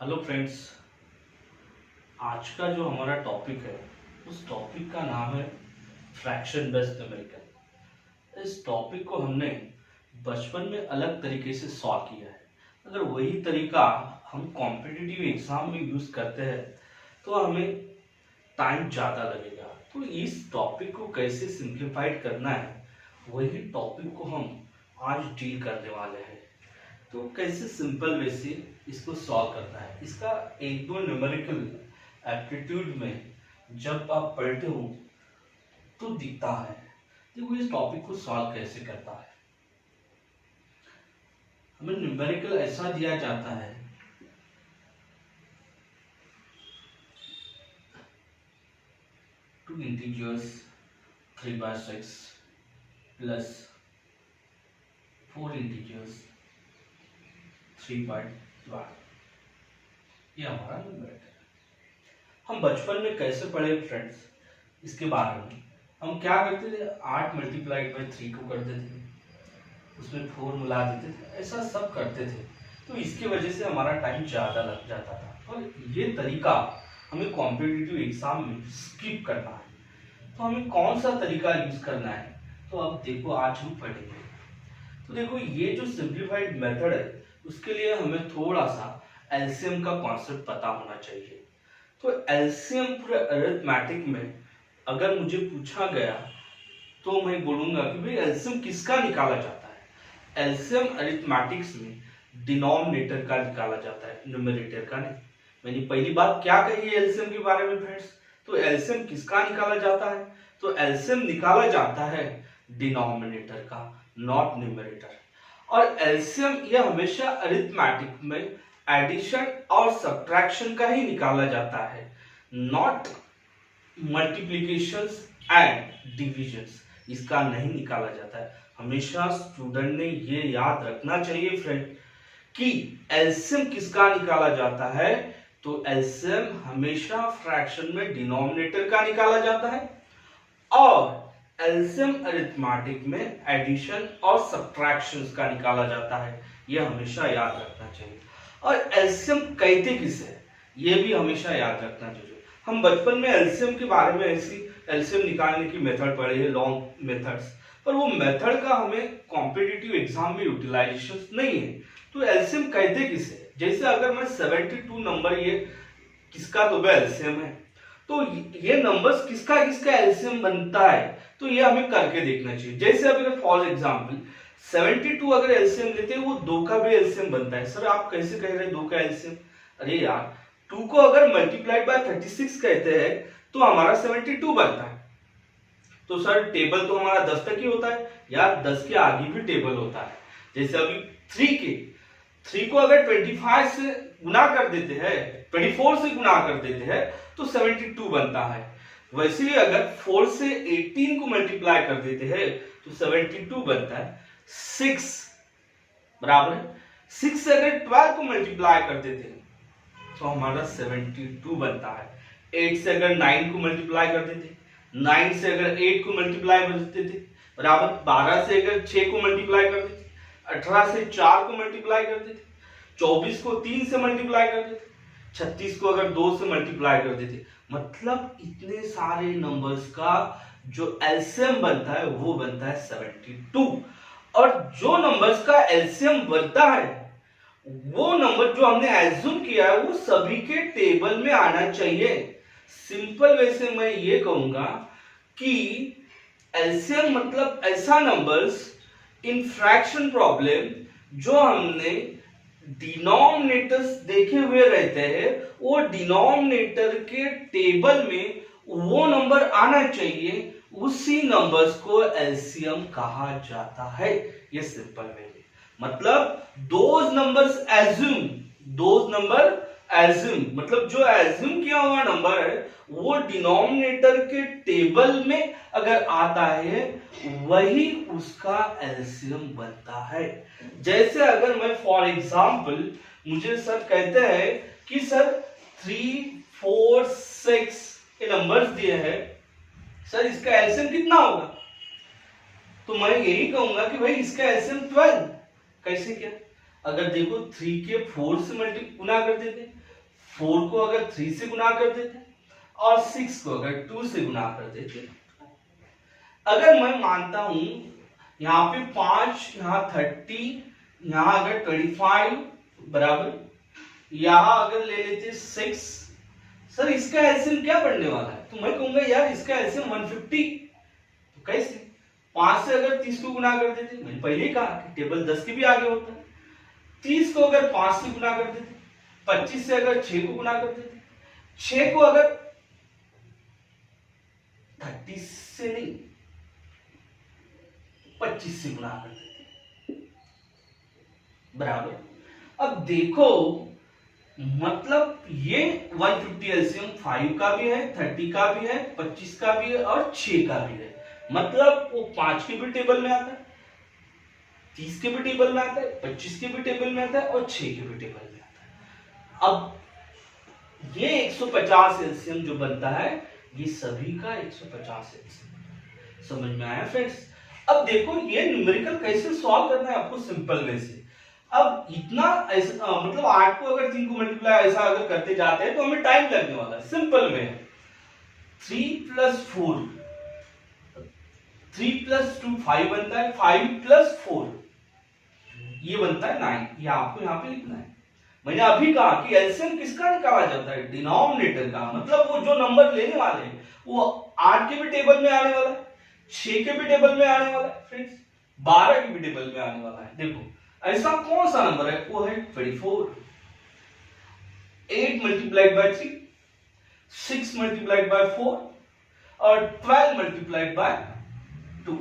Hello friends. आज का जो हमारा टॉपिक है उस टॉपिक का नाम है फ्रैक्शन बेस्ड न्यूमेरिकल। इस टॉपिक को हमने बचपन में अलग तरीके से सॉल्व किया है। अगर वही तरीका हम कॉम्पिटिटिव एग्जाम में यूज करते हैं तो हमें टाइम ज़्यादा लगेगा। तो इस टॉपिक को कैसे सिंप्लीफाइड करना है वही टॉपिक को हम आज डील करने वाले हैं। तो कैसे सिंपल वे से इसको सॉल्व करना है, इसका एक दो न्यूमेरिकल एप्टीट्यूड में जब आप पढ़ते हो तो दिखता है। देखो इस टॉपिक को सॉल्व कैसे करता है। हमें न्यूमेरिकल ऐसा दिया जाता है, टू इंटीजर्स 3/6 प्लस 4 इंटीजर्स 3/12। ये हमारा न्यूमेरिकल है। हम बचपन में कैसे पढ़े फ्रेंड्स, इसके बारे में हम क्या करते थे, 8 मल्टीप्लाइड बाई 3 को कर देते थे, उसमें 4 मिला देते थे, ऐसा सब करते थे। तो इसकी वजह से हमारा टाइम ज़्यादा लग जाता था और ये तरीका हमें कॉम्पिटिटिव एग्जाम में स्किप करना है। तो हमें कौन सा तरीका यूज करना है, तो अब देखो आज हम पढ़ेंगे। तो देखो ये जो सिंप्लीफाइड मेथड है उसके लिए हमें थोड़ा सा एलसीएम का कॉन्सेप्ट पता होना चाहिए। तो एलसीएम पूरे अरिथमेटिक में अगर मुझे पूछा गया तो मैं बोलूंगा कि भाई एलसीएम किसका निकाला जाता है। एलसीएम अरिथमेटिक्स में डिनोमिनेटर का निकाला जाता है, न्यूमरेटर का नहीं। मैंने पहली बात क्या कही है एलसीएम के बारे में फ्रेंड्स, तो एलसीएम किसका निकाला जाता है, तो एलसीएम निकाला जाता है डिनोमिनेटर का, नॉट न्यूमरेटर। और एलसीएम ये हमेशा अरिथमेटिक में एडिशन और सब्ट्रैक्शन का ही निकाला जाता है, नॉट मल्टीप्लिकेशंस एंड डिविजन्स, इसका नहीं निकाला जाता है। हमेशा स्टूडेंट ने ये याद रखना चाहिए फ्रेंड कि एलसीएम किसका निकाला जाता है, तो एलसीएम हमेशा फ्रैक्शन में डिनोमिनेटर का निकाला जाता है और एलसीएम अरिथमेटिक में एडिशन और सब्ट्रैक्शंस का निकाला जाता है। यह हमेशा याद रखना चाहिए। और एलसीएम कहते किसे, ये भी हमेशा याद रखना चाहिए। हम बचपन में एलसीएम के बारे में ऐसी एलसीएम निकालने की मेथड पढ़े हैं, लॉन्ग मेथड्स, पर वो मेथड का हमें कॉम्पिटिटिव एग्जाम में यूटिलाइजेशन नहीं है। तो एलसीएम कहते किसे, जैसे अगर मैं 72 नंबर, ये किसका तो एलसीएम है, तो ये नंबर्स किसका किसका एलसीएम बनता है, तो ये हमें करके देखना चाहिए। जैसे अगर फॉर एग्जांपल 72 अगर एलसीएम लेते हैं वो 2 का भी एलसीएम बनता है। सर आप कैसे कह रहे हैं 2 का एलसीएम, अरे यार 2 को अगर मल्टीप्लाइड बाय 36 कहते हैं तो हमारा 72 बनता है। तो सर टेबल तो हमारा 10 तक ही होता है यार, 10 के आगे भी टेबल होता है। जैसे अभी 3 को अगर 25 से गुना कर देते हैं, 24 से गुना कर देते हैं तो 72 बनता है। वैसे ही अगर 4 से 18 को मल्टीप्लाई कर देते हैं तो 72 बनता है। 6 बराबर है, 6 से अगर 12 को मल्टीप्लाई कर देते हैं तो हमारा 72 बनता है। 8 से अगर 9 को मल्टीप्लाई कर देते, 9 से अगर 8 को मल्टीप्लाई कर देते बराबर, 12 से अगर 6 को मल्टीप्लाई कर देते, 18 से 4 को मल्टीप्लाई कर देते, 24 को 3 से मल्टीप्लाई कर देते, 36 को अगर 2 से मल्टीप्लाई कर देते, मतलब इतने सारे नंबर्स का जो एलसीएम बनता है वो बनता है 72। और जो नंबर्स का एलसीएम बनता है वो नंबर जो हमने एज्यूम किया है वो सभी के टेबल में आना चाहिए। सिंपल वे से मैं ये कहूंगा कि एलसीएम मतलब ऐसा नंबर्स इन फ्रैक्शन प्रॉब्लम जो हमने डिनोमिनेटर्स देखे हुए रहते हैं, वो डिनोमिनेटर के टेबल में वो नंबर आना चाहिए, उसी नंबर्स को एलसीएम कहा जाता है। ये सिंपल वे में मतलब दोज नंबर एज्यूम मतलब जो एज्यूम किया हुआ नंबर है वो डिनोमिनेटर के टेबल में अगर आता है वही उसका एलसीएम बनता है। जैसे अगर मैं फॉर एग्जांपल मुझे सर कहते हैं कि सर 3, 4, 6 ये नंबर्स दिए हैं, सर इसका एलसीएम कितना होगा, तो मैं यही कहूंगा कि भाई इसका एलसीएम 12। कैसे क्या, अगर देखो 3 के 4 से गुना कर देते 4 को अगर 3 से गुना कर देते और 6 को अगर 2 से गुना कर देते, अगर मैं मानता हूं यहाँ पे 5, यहाँ 30, यहाँ अगर 25 बराबर, यहाँ अगर ले लेते 6, सर इसका एलसीएम क्या बनने वाला है? तो मैं कहूंगा यार इसका एलसीएम 150। तो कैसे? 5 से अगर 30 को गुना कर देते, मैंने पहले ही कहा कि टेबल 10 के भी आगे होता है। 30 को अगर 5 से गुना कर देते, 25 से अगर 6 को गुना कर देते, 6 को अगर 30 से नहीं 25 से गुना कर देते बराबर। अब देखो मतलब ये 150 एलसीएम 5 का भी है, 30 का भी है, 25 का भी है और 6 का भी है। मतलब वो 5 के भी टेबल में आता है, 30 के भी टेबल में आता है, 25 के भी टेबल में आता है और 6 के भी टेबल में आता है। अब ये 150 एलसीएम जो बनता है ये सभी का 150 एलसीएम। समझ में आया फ्रेंड्स? अब देखो ये न्यूमेरिकल कैसे सॉल्व करना है आपको सिंपल वे से। अब इतना ऐसा मतलब 8 को अगर 3 को मल्टीप्लाई ऐसा अगर करते जाते हैं तो हमें टाइम लगने वाला है। सिंपल वे 3 + 4, 3 + 2 5 बनता है, 5 + 4 ये बनता है 9। ये आपको यहाँ पे लिखना है। मैंने अभी कहा कि एलसीएम किसका निकाला जाता है? डिनोमिनेटर का। मतलब वो जो नंबर लेने वाले हैं वो 8 के भी टेबल में आने वाला है, 6 के भी टेबल में आने वाला है फ्रेंड्स, 12 के भी टेबल में आने वाला है। देखो ऐसा कौन सा नंबर है? वो है 24। 8 × 3, 6 × 4 और 12 × 2।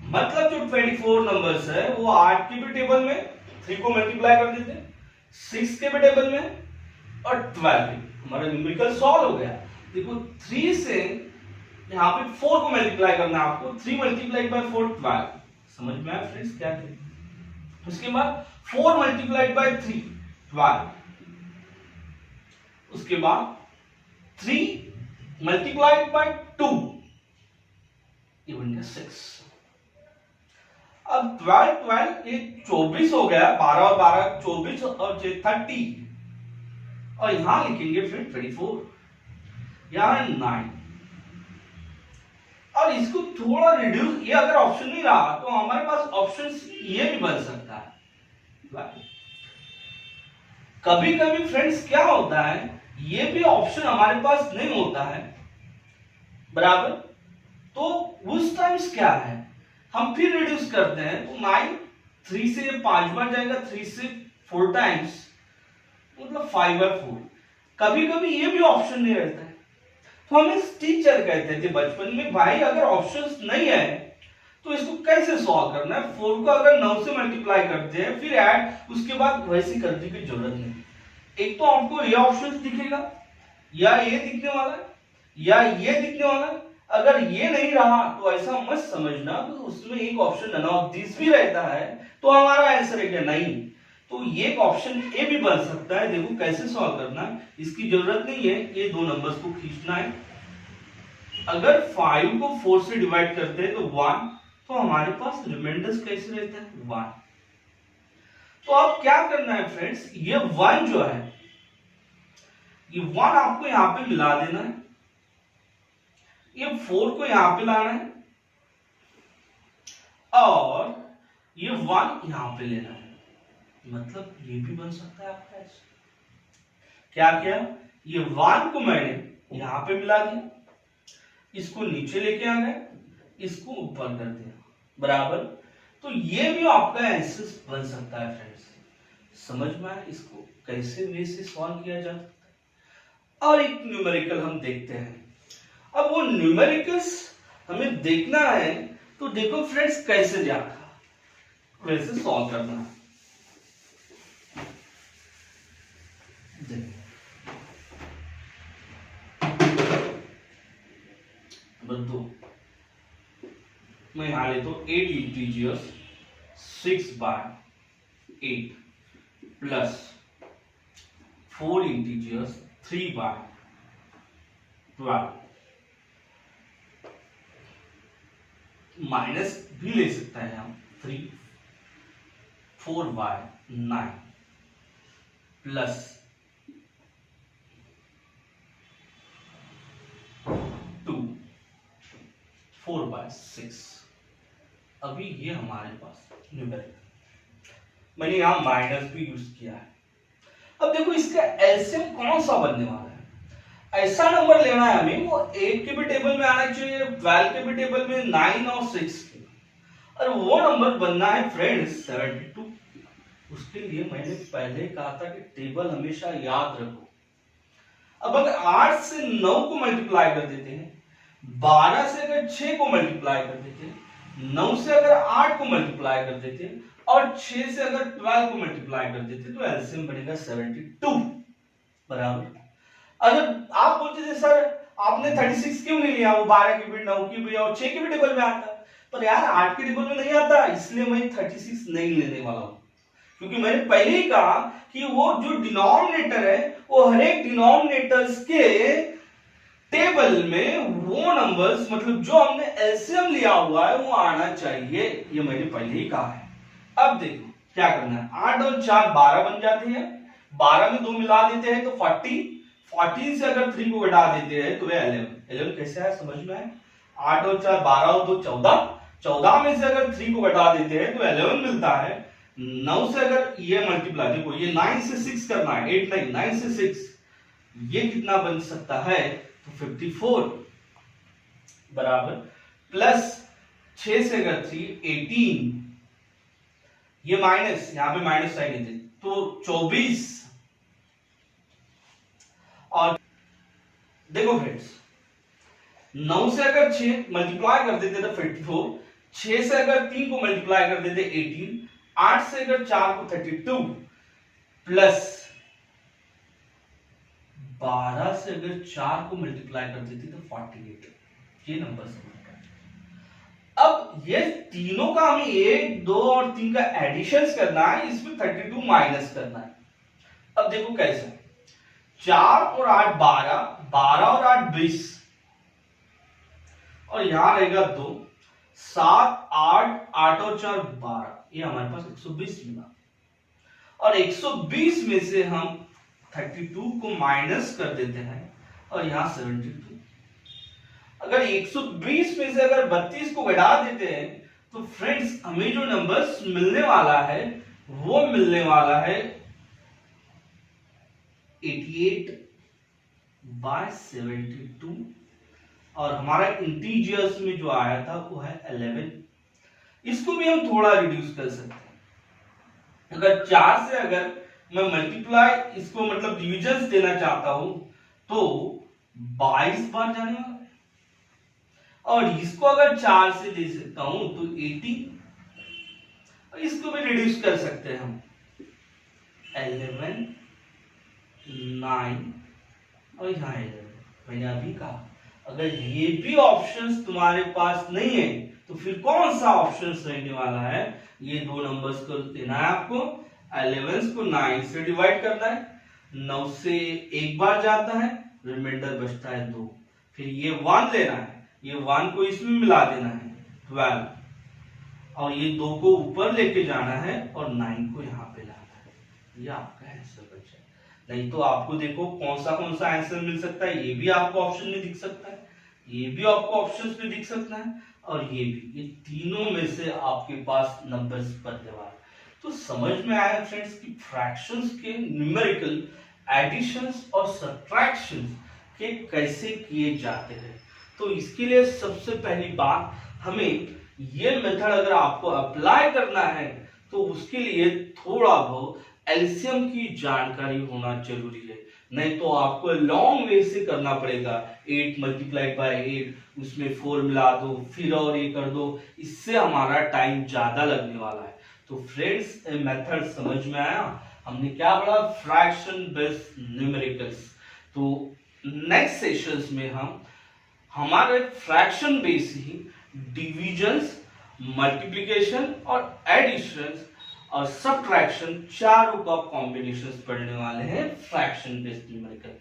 मतलब जो 24 नंबर्स है वो 8 के भी टेबल में 3 को मल्टीप्लाई कर देते, 6 के भी टेबल में और 12 भी। हमारा न्यूमेरिकल सॉल्व हो गया। देखो 3 से यहाँ पे 4 को मल्टीप्लाई करना है आपको, 3 × 4 12। समझ में आया फ्रेंड्स क्या करें? उसके बाद 4 × 3 12। उसके बाद 3 × 2 ये बन गया 6। अब 12 12 ये 24 हो गया, 12 और 12 24 और 30 और यहां लिखेंगे फिर 24, यहां 9 और इसको थोड़ा रिड्यूस। ये अगर ऑप्शन नहीं रहा तो हमारे पास ऑप्शन ये भी बन सकता है। कभी कभी फ्रेंड्स क्या होता है ये भी ऑप्शन हमारे पास नहीं होता है बराबर, तो उस टाइम्स क्या है हम फिर रिड्यूस करते हैं। तो 9 3 से 5 बार जाएगा, 3 से 4 टाइम्स मतलब 5/4। कभी कभी ये भी ऑप्शन नहीं रहता है तो हमें टीचर कहते थे बचपन में भाई अगर ऑप्शंस नहीं है तो इसको कैसे सॉल्व करना है। 4 को अगर 9 से मल्टीप्लाई करते हैं फिर ऐड, उसके बाद वैसे करने की जरूरत नहीं। एक तो आपको ये ऑप्शन दिखेगा या ये दिखने वाला है या ये दिखने वाला है। अगर ये नहीं रहा तो ऐसा मत समझना तो उसमें एक ऑप्शन नन ऑफ दिस भी रहता है तो हमारा आंसर है क्या? नहीं। तो ये ऑप्शन ए भी बन सकता है। देखो कैसे सॉल्व करना है, इसकी जरूरत नहीं है, ये दो नंबर्स को खींचना है। अगर 5 को 4 से डिवाइड करते हैं तो 1, तो हमारे पास रिमाइंडर्स कैसे रहता है? 1। तो अब क्या करना है फ्रेंड्स, ये 1 जो है ये 1 आपको यहां पे मिला देना है, ये 4 को यहां पे लाना है और ये 1 यहां पे लेना है। मतलब ये भी बन सकता है आपका ऐसे। क्या किया, ये 1 को मैंने यहां पे मिला दिया, इसको नीचे लेके आ गए, इसको ऊपर कर दिया बराबर। तो ये भी आपका आंसर बन सकता है फ्रेंड्स। समझ में आया इसको कैसे वे से सॉल्व किया जा सकता है। और एक न्यूमेरिकल हम देखते हैं। अब वो न्यूमेरिकल्स हमें देखना है तो देखो फ्रेंड्स कैसे जाता वैसे सॉल्व करना है। नंबर 2 मैं यहां लेता हूं 8 इंटीजर्स 6/8 प्लस 4 इंटीजर्स 3/12 माइनस भी ले सकता है हम 3 4/9 प्लस 4/6। अभी ये हमारे पास न्यूमेरिकल, मैंने यहां माइनस भी यूज किया है। अब देखो इसका एलसीएम कौन सा बनने वाला है, ऐसा नंबर लेना है हमें वो 8 के भी टेबल में आना चाहिए, 12 के भी टेबल में, 9 और 6 के, और वो नंबर बनना है फ्रेंड्स 72। उसके लिए मैंने पहले कहा था कि टेबल हमेशा याद रखो। अब अगर 8 से 9 को मल्टीप्लाई कर देते हैं, 12 से अगर 6 को मल्टीप्लाई कर देते हैं, 9 से अगर 8 को मल्टीप्लाई कर देते हैं, और 6 से अगर 12 को मल्टीप्लाई कर देते तो एलसीएम बनेगा 72 बराबर। अगर आप बोलते थे सर आपने 36 क्यों नहीं लिया, वो 12 की भी, 9 की भी और 6 की भी टेबल में आता, पर यार 8 के टेबल में नहीं आता, इसलिए मैं 36 नहीं लेने वाला हूं, क्योंकि मैंने पहले ही कहा कि वो जो डिनोमिनेटर है वो हर एक डिनोमिनेटर्स के टेबल में वो नंबर्स, मतलब जो हमने एलसीएम लिया हुआ है वो आना चाहिए, ये मैंने पहले ही कहा है। अब देखो क्या करना है, 8 और 4 12 बन जाते हैं, 12 में 2 मिला देते हैं तो 40, 14 से अगर 3 को घटा देते हैं तो 11 कैसे है समझ में है, 8 और 4 12 और 2 14, 14 में से अगर 3 को घटा देते हैं तो 11 मिलता है। 9 से अगर ये मल्टीप्लाई, देखो ये 9 से 6 करना है, 8 नहीं 9 से 6, ये कितना बन सकता है तो 54 बराबर, प्लस 6 से अगर 3 18, ये माइनस, यहां पे माइनस साइन है तो 24, और देखो फ्रेंड्स 9 से अगर 6 मल्टीप्लाई कर देते तो 54, 6 से अगर 3 को मल्टीप्लाई कर देते 18, 8 से अगर 4 को 32, प्लस 12 से अगर 4 को मल्टीप्लाई कर देते तो 48, ये नंबर समझ। अब ये तीनों का हमें 1 2 और 3 का एडिशन करना है, इसमें 32 माइनस करना है। अब देखो कैसे, 4 और 8 12, 12 और 8 20, और यहां रहेगा 2, 7 8, 8 और 4 12, ये हमारे पास 120 मिला, और 120 में से हम 32 को माइनस कर देते हैं और यहां 72। अगर 120 में से अगर 32 को घटा देते हैं तो फ्रेंड्स हमें जो नंबर्स मिलने वाला है वो मिलने वाला है 88/72, और हमारा इंटीजर्स में जो आया था वो है 11। इसको भी हम थोड़ा रिड्यूस कर सकते हैं। अगर 4 से अगर मैं मल्टीप्लाई इसको मतलब डिविजन्स देना चाहता हूं तो 22 बार जाने वाला, और इसको अगर 4 से दे सकता हूं तो 80, और इसको भी रिड्यूस कर सकते हैं हम 11 9 और यहां 11। मैंने अभी कहा अगर ये भी ऑप्शंस तुम्हारे पास नहीं है तो फिर कौन सा ऑप्शन रहने वाला है, ये दो नंबर्स को देना है आपको, 11 को 9 से डिवाइड करना है, 9 से एक बार जाता है, रिमाइंडर बचता है 2, फिर ये 1 लेना है, ये 1 को इसमें मिला देना है 12, और ये 2 को ऊपर लेके जाना है और 9 को यहाँ पे लाना है, ये आपका आंसर बच जाए। नहीं तो आपको देखो कौन सा आंसर मिल सकता है, ये भी आपको ऑप्शन में दिख सकता है, ये भी आपको ऑप्शंस में दिख सकता है, और ये भी, ये तीनों में से आपके पास नंबर्स बनने वाले। तो समझ में आया फ्रेंड्स कि फ्रैक्शंस के न्यूमेरिकल एडिशंस और सब्ट्रैक्शंस के कैसे किए जाते हैं। तो इसके लिए सबसे पहली बात, हमें ये मेथड अगर आपको अप्लाई करना है तो उसके लिए थोड़ा बहुत एलसीएम की जानकारी होना जरूरी है, नहीं तो आपको लॉन्ग वे से करना पड़ेगा। 8 × 8, उसमें 4 मिला दो, फिर और ये कर दो, इससे हमारा टाइम ज्यादा लगने वाला है। तो फ्रेंड्स मेथड समझ में आया, हमने क्या पढ़ा, फ्रैक्शन बेस्ड न्यूमेरिकल्स। तो नेक्स्ट सेशंस में हम हमारे फ्रैक्शन बेस ही डिविजन्स, मल्टीप्लिकेशन और एडिशंस और सब्ट्रैक्शन चारों का कॉम्बिनेशंस पढ़ने वाले हैं फ्रैक्शन बेस्ड न्यूमेरिकल।